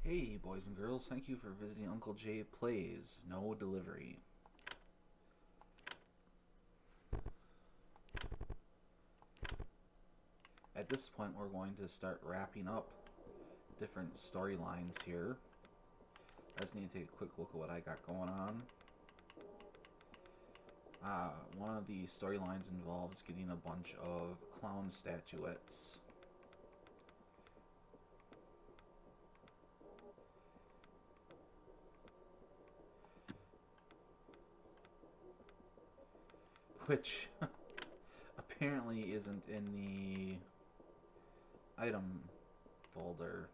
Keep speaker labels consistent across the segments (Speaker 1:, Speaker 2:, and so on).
Speaker 1: Hey boys and girls, thank you for visiting Uncle J Plays. No delivery. At this point we're going to start wrapping up different storylines here. I just need to take a quick look at what I got going on. One of the storylines involves getting a bunch of clown statuettes. Which apparently isn't in the item folder.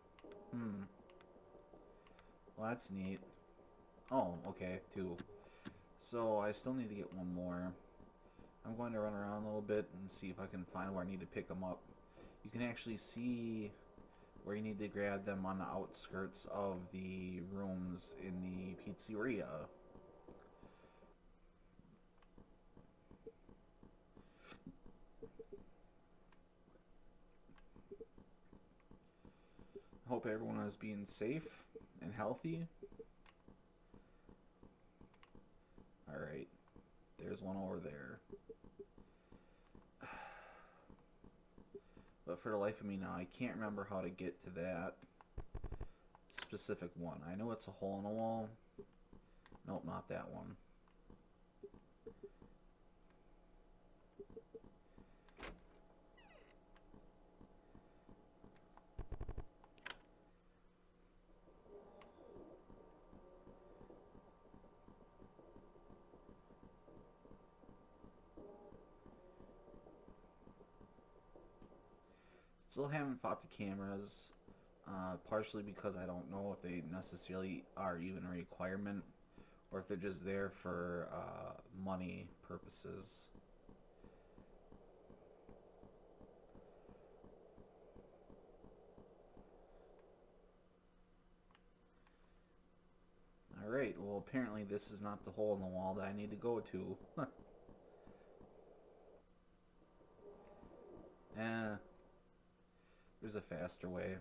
Speaker 1: Well, that's neat. Oh, okay, two. So I still need to get one more. I'm going to run around a little bit and see if I can find where I need to pick them up. You can actually see where you need to grab them on the outskirts of the rooms in the pizzeria. Hope everyone is being safe and healthy. Alright, there's one over there. But for the life of me now, I can't remember how to get to that specific one. I know it's a hole in the wall. Nope, not that one. Still haven't fought the cameras, partially because I don't know if they necessarily are even a requirement or if they're just there for money purposes. Alright, well apparently this is not the hole in the wall that I need to go to. Eh, there's a faster way.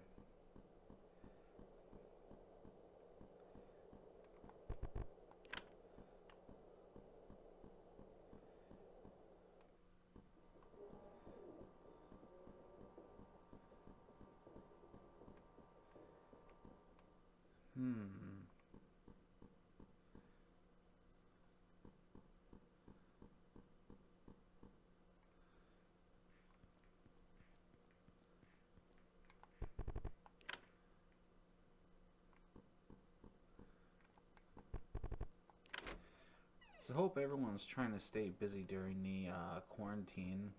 Speaker 1: So hope everyone's trying to stay busy during the quarantine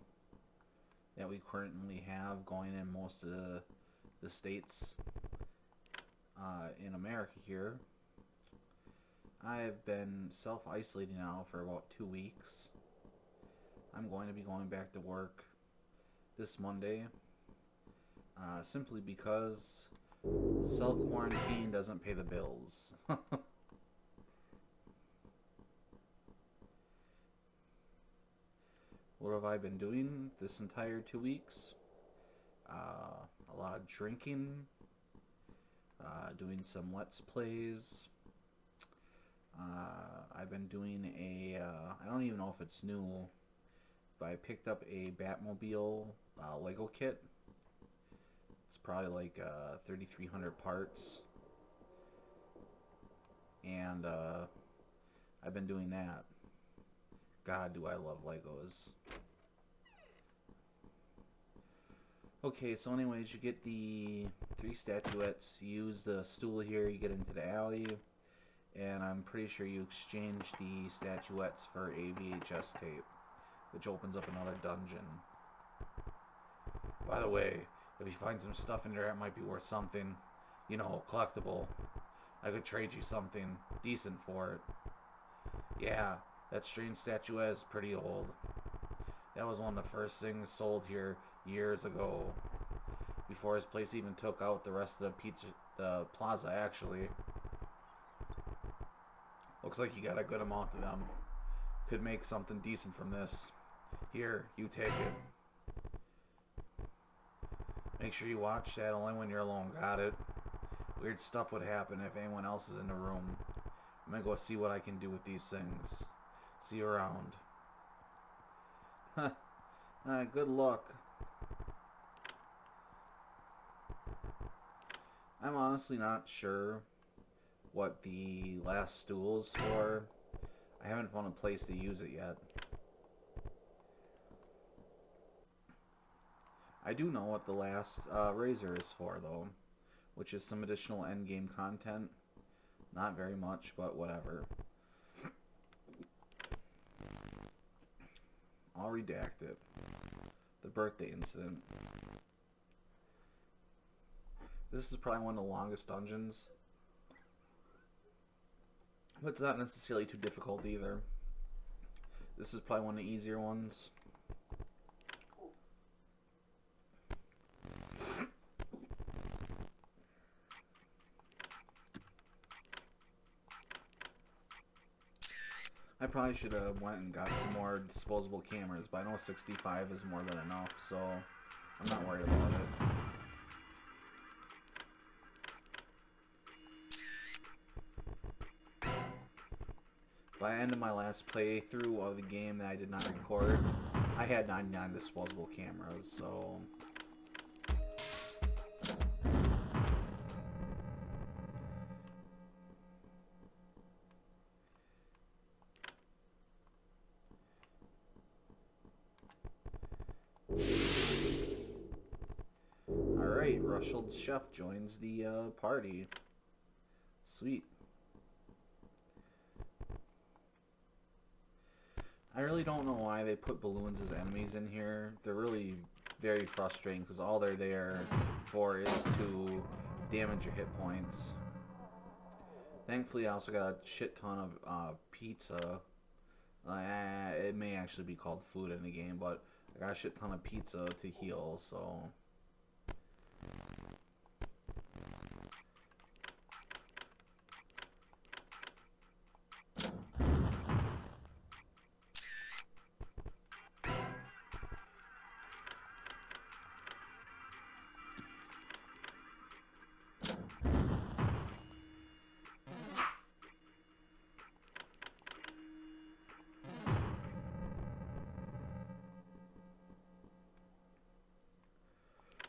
Speaker 1: that we currently have going in most of the states in America here. I have been self-isolating now for about 2 weeks. I'm going to be going back to work this Monday, simply because self-quarantine doesn't pay the bills. What have I been doing this entire 2 weeks? A lot of drinking, doing some Let's Plays. I've been doing I don't even know if it's new, but I picked up a Batmobile Lego kit. It's probably like 3,300 parts. And I've been doing that. God, do I love Legos. Okay, so anyways, you get the 3 statuettes, you use the stool here, you get into the alley, and I'm pretty sure you exchange the statuettes for a VHS tape, which opens up another dungeon. By the way, if you find some stuff in there that might be worth something, you know, collectible, I could trade you something decent for it. Yeah, that strange statuette is pretty old. That was one of the first things sold here years ago, before his place even took out the rest of the plaza actually. Looks like you got a good amount of them. Could make something decent from this. Here, you take it. Make sure you watch that only when you're alone. Got it? Weird stuff would happen if anyone else is in the room. I'm gonna go see what I can do with these things. See you around. Good luck. I'm honestly not sure what the last stool is for. I haven't found a place to use it yet. I do know what the last razor is for, though, which is some additional endgame content. Not very much, but whatever. I'll redact it. The birthday incident. This is probably one of the longest dungeons. But it's not necessarily too difficult either. This is probably one of the easier ones. I probably should have went and got some more disposable cameras, but I know 65 is more than enough, so I'm not worried about it. By the end of my last playthrough of the game that I did not record, I had 99 disposable cameras, so... Alright, Russell Chef joins the party. Sweet. I really don't know why they put balloons as enemies in here. They're really very frustrating because all they're there for is to damage your hit points. Thankfully, I also got a shit ton of pizza. It may actually be called food in the game, but I got a shit ton of pizza to heal, so...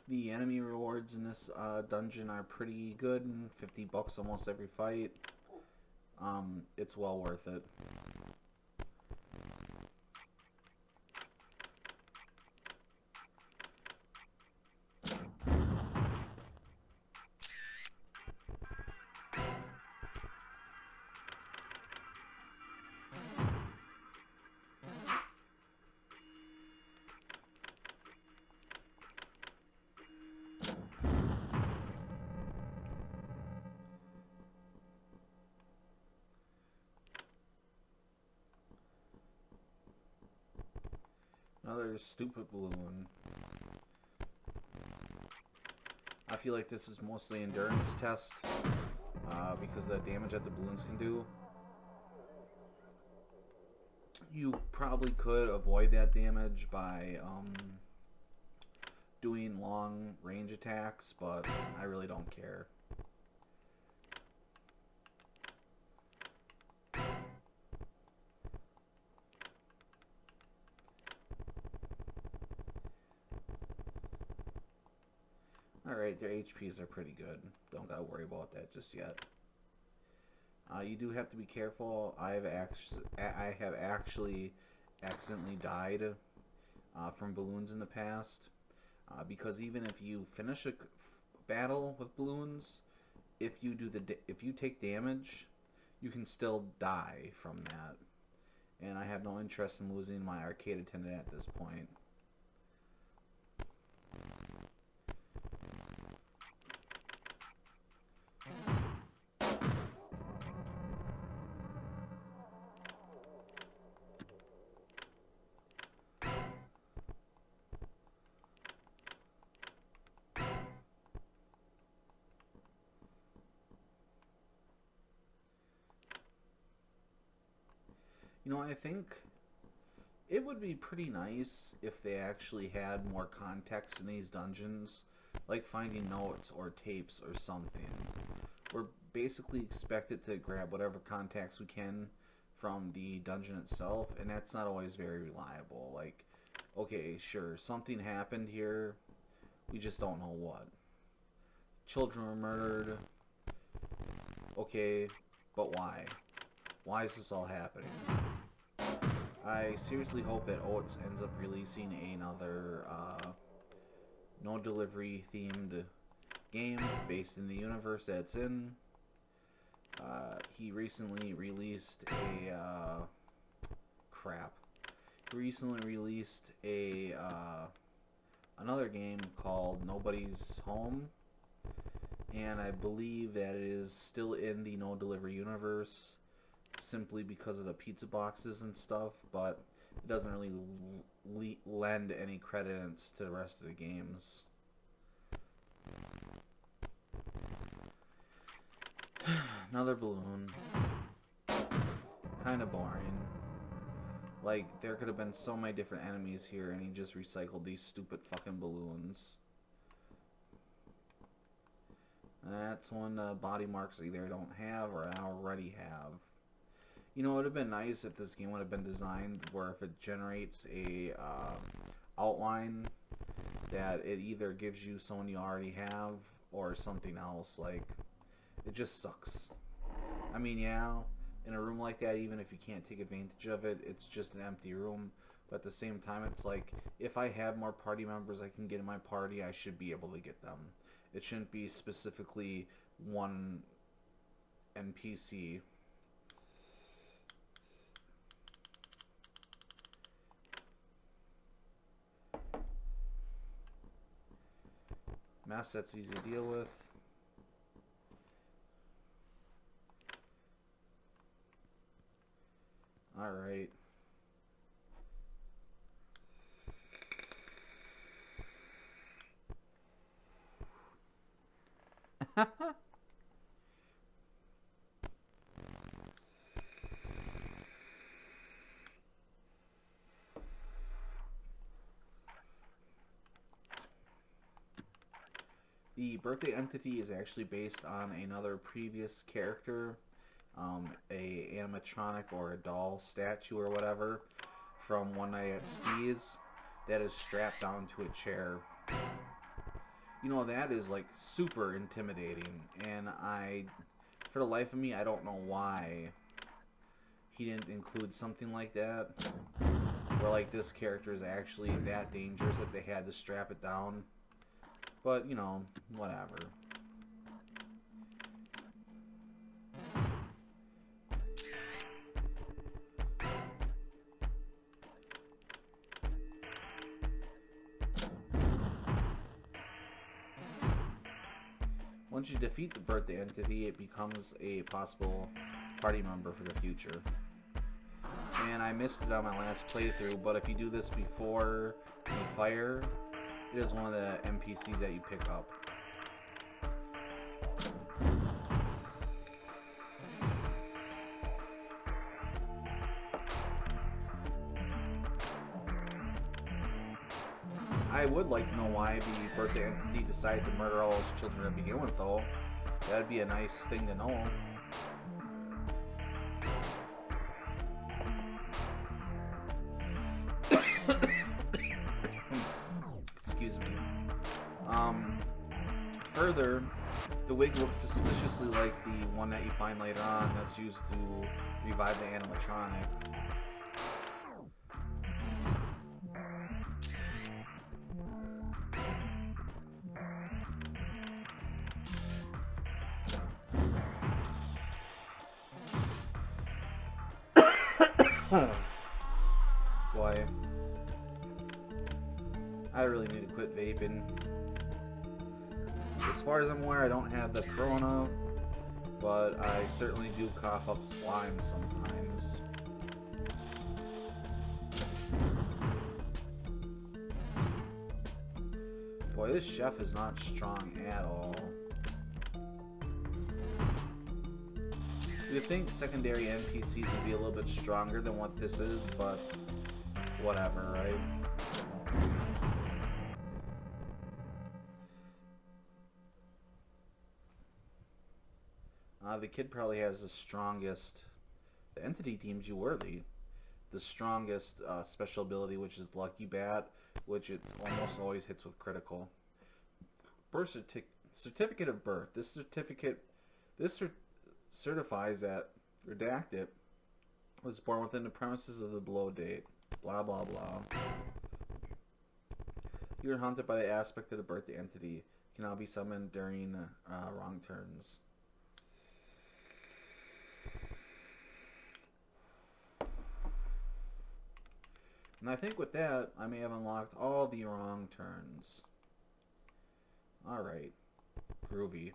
Speaker 1: The enemy rewards in this dungeon are pretty good, 50 bucks almost every fight. It's well worth it. Another stupid balloon. I feel like this is mostly endurance test because of the damage that the balloons can do. You probably could avoid that damage by doing long range attacks, but I really don't care. Alright, their HPs are pretty good. Don't gotta worry about that just yet. You do have to be careful. I have actually accidentally died from balloons in the past. Because even if you finish a battle with balloons, if you take damage, you can still die from that. And I have no interest in losing my arcade attendant at this point. You know, I think it would be pretty nice if they actually had more context in these dungeons like finding notes or tapes or something. We're basically expected to grab whatever contacts we can from the dungeon itself, and that's not always very reliable. Like, okay, sure, something happened here, we just don't know what. Children were murdered, okay, but why? Why is this all happening? I seriously hope that Oats ends up releasing another no delivery themed game based in the universe that it's in. He recently released a crap. He recently released a another game called Nobody's Home, and I believe that it is still in the no delivery universe simply because of the pizza boxes and stuff, but it doesn't really lend any credence to the rest of the games. Another balloon. Kinda boring. Like, there could have been so many different enemies here, and he just recycled these stupid fucking balloons. That's one body marks I either don't have or I already have. You know, it would have been nice if this game would have been designed where if it generates a outline, that it either gives you someone you already have or something else. Like, it just sucks. I mean, yeah, in a room like that, even if you can't take advantage of it, it's just an empty room. But at the same time, it's like, if I have more party members I can get in my party, I should be able to get them. It shouldn't be specifically one NPC. Mess, that's easy to deal with. Alright. The birthday entity is actually based on another previous character, a animatronic or a doll statue or whatever from One Night at Steve's that is strapped down to a chair. You know, that is like super intimidating, and for the life of me, I don't know why he didn't include something like that, where like this character is actually that dangerous that they had to strap it down. But, you know, whatever. Once you defeat the birthday entity, it becomes a possible party member for the future. And I missed it on my last playthrough, but if you do this before you fire, it is one of the NPCs that you pick up. I would like to know why the birthday entity decided to murder all those children to begin with, though. That'd be a nice thing to know. Excuse me. Further, the wig looks suspiciously like the one that you find later on that's used to revive the animatronic. Boy, I really need to quit vaping. As far as I'm aware, I don't have the corona, but I certainly do cough up slime sometimes. Boy, this chef is not strong at all. You'd think secondary NPCs would be a little bit stronger than what this is, but whatever, right? The kid probably has the strongest. The entity deems you worthy. The strongest special ability, which is Lucky Bat, which it almost always hits with critical. Certificate of birth. This certifies that redacted was born within the premises of the below date. Blah blah blah. You are haunted by the aspect of the birthday entity. Cannot be summoned during wrong turns. And I think with that, I may have unlocked all the wrong turns. Alright. Groovy.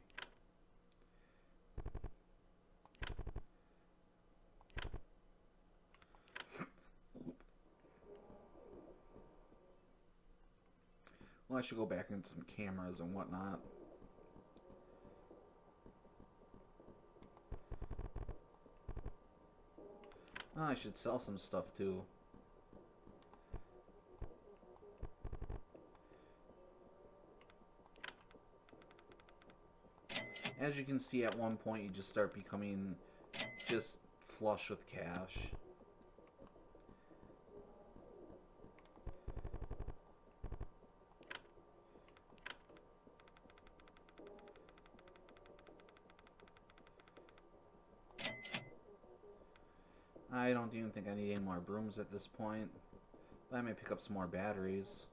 Speaker 1: Well, I should go back into some cameras and whatnot. Oh, I should sell some stuff too. As you can see, at one point you just start becoming just flush with cash. I don't even think I need any more brooms at this point. But I may pick up some more batteries.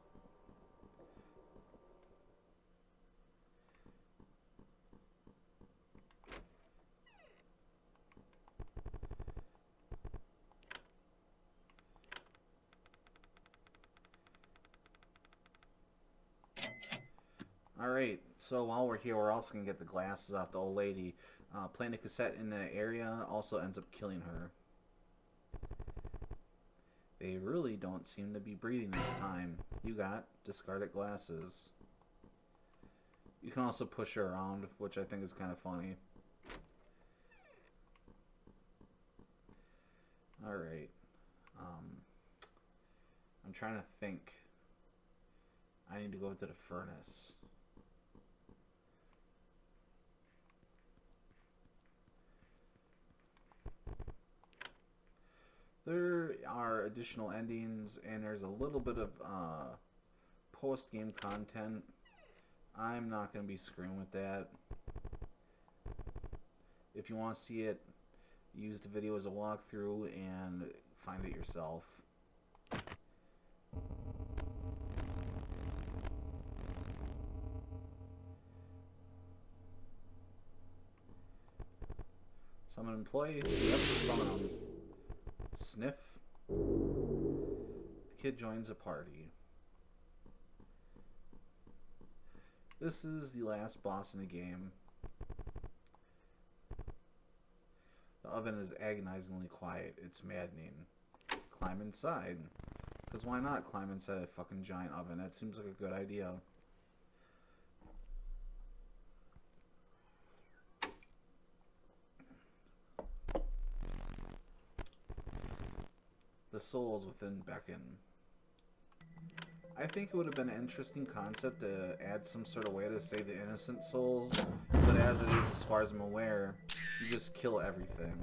Speaker 1: Alright, so while we're here, we're also going to get the glasses off the old lady. Playing a cassette in the area also ends up killing her. They really don't seem to be breathing this time. You got discarded glasses. You can also push her around, which I think is kind of funny. Alright. I'm trying to think. I need to go to the furnace. There are additional endings, and there's a little bit of post-game content. I'm not going to be screwing with that. If you want to see it, use the video as a walkthrough and find it yourself. Summon employee? Yep, summon them. Sniff. The kid joins a party. This is the last boss in the game. The oven is agonizingly quiet. It's maddening. Climb inside. Because why not climb inside a fucking giant oven? That seems like a good idea. The souls within beckon. I think it would have been an interesting concept to add some sort of way to save the innocent souls, but as it is, as far as I'm aware, you just kill everything.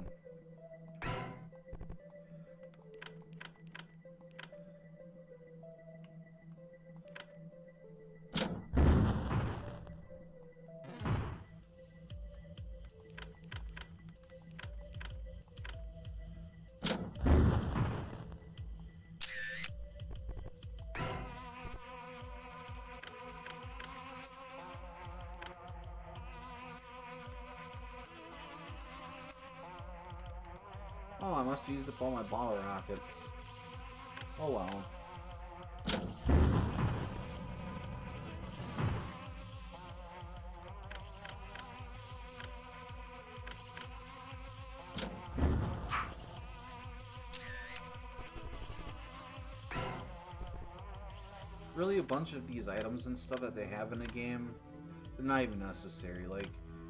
Speaker 1: Oh, I must have used up all my bottle rockets. Oh well. Really, a bunch of these items and stuff that they have in the game, they're not even necessary. Like,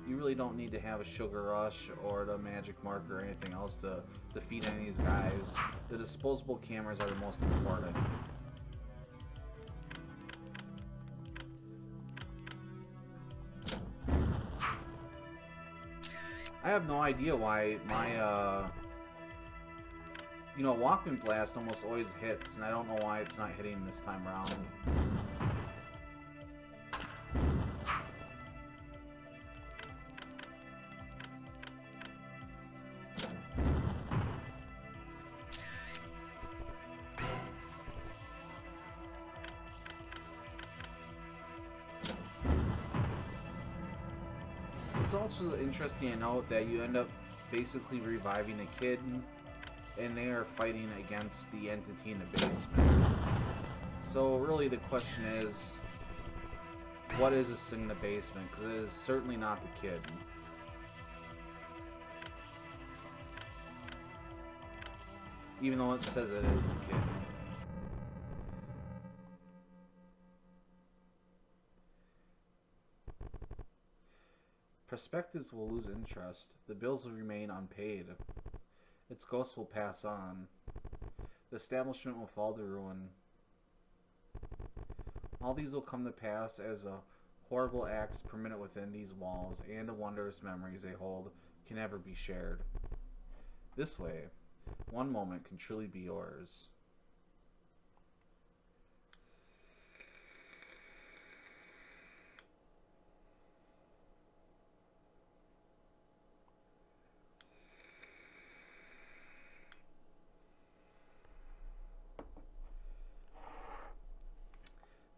Speaker 1: you really don't need to have a sugar rush or the magic marker or anything else to defeat any of these guys. The disposable cameras are the most important. I have no idea why my, Walkman Blast almost always hits, and I don't know why it's not hitting this time around. It's also interesting to note that you end up basically reviving a kid, and they are fighting against the entity in the basement. So really the question is, what is this thing in the basement? Because it is certainly not the kid. Even though it says it is the kid. Prospectives will lose interest. The bills will remain unpaid. Its ghost will pass on. The establishment will fall to ruin. All these will come to pass as a horrible acts permitted within these walls, and the wondrous memories they hold can never be shared. This way, one moment can truly be yours.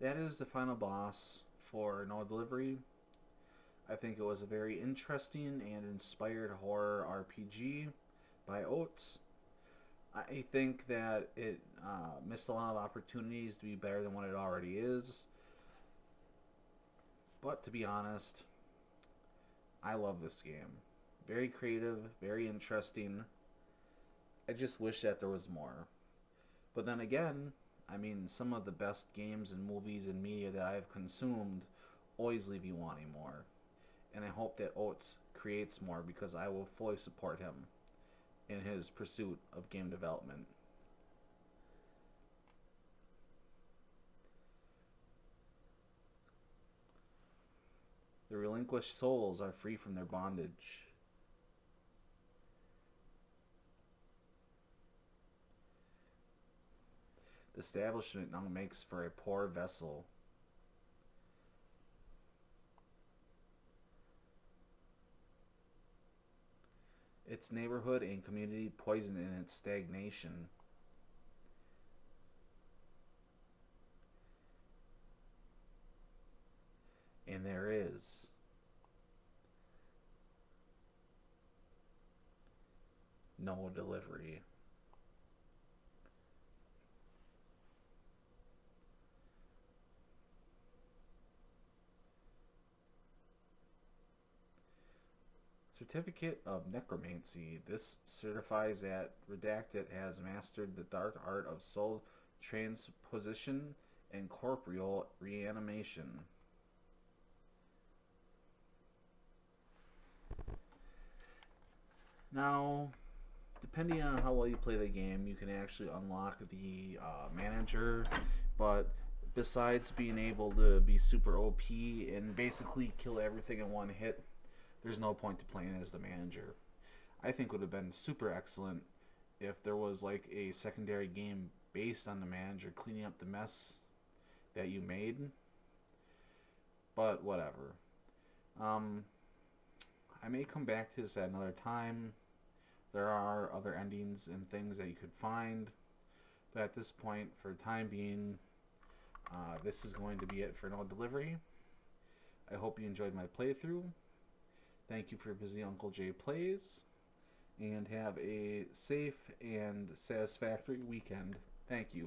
Speaker 1: That is the final boss for No Delivery. I think it was a very interesting and inspired horror RPG by Oates. I think that it missed a lot of opportunities to be better than what it already is. But to be honest, I love this game. Very creative, very interesting. I just wish that there was more. But then again, I mean, some of the best games and movies and media that I've consumed always leave you wanting more. And I hope that Oates creates more, because I will fully support him in his pursuit of game development. The relinquished souls are free from their bondage. The establishment now makes for a poor vessel. Its neighborhood and community poisoned in its stagnation. And there is no delivery. Certificate of Necromancy. This certifies that Redacted has mastered the dark art of soul transposition and corporeal reanimation. Now, depending on how well you play the game, you can actually unlock the manager, but besides being able to be super OP and basically kill everything in one hit, there's no point to playing as the manager. I think it would have been super excellent if there was like a secondary game based on the manager cleaning up the mess that you made, but whatever. I may come back to this at another time. There are other endings and things that you could find, but at this point, for the time being, this is going to be it for No Delivery. I hope you enjoyed my playthrough. Thank you for visiting Uncle Jay Plays, and have a safe and satisfactory weekend. Thank you.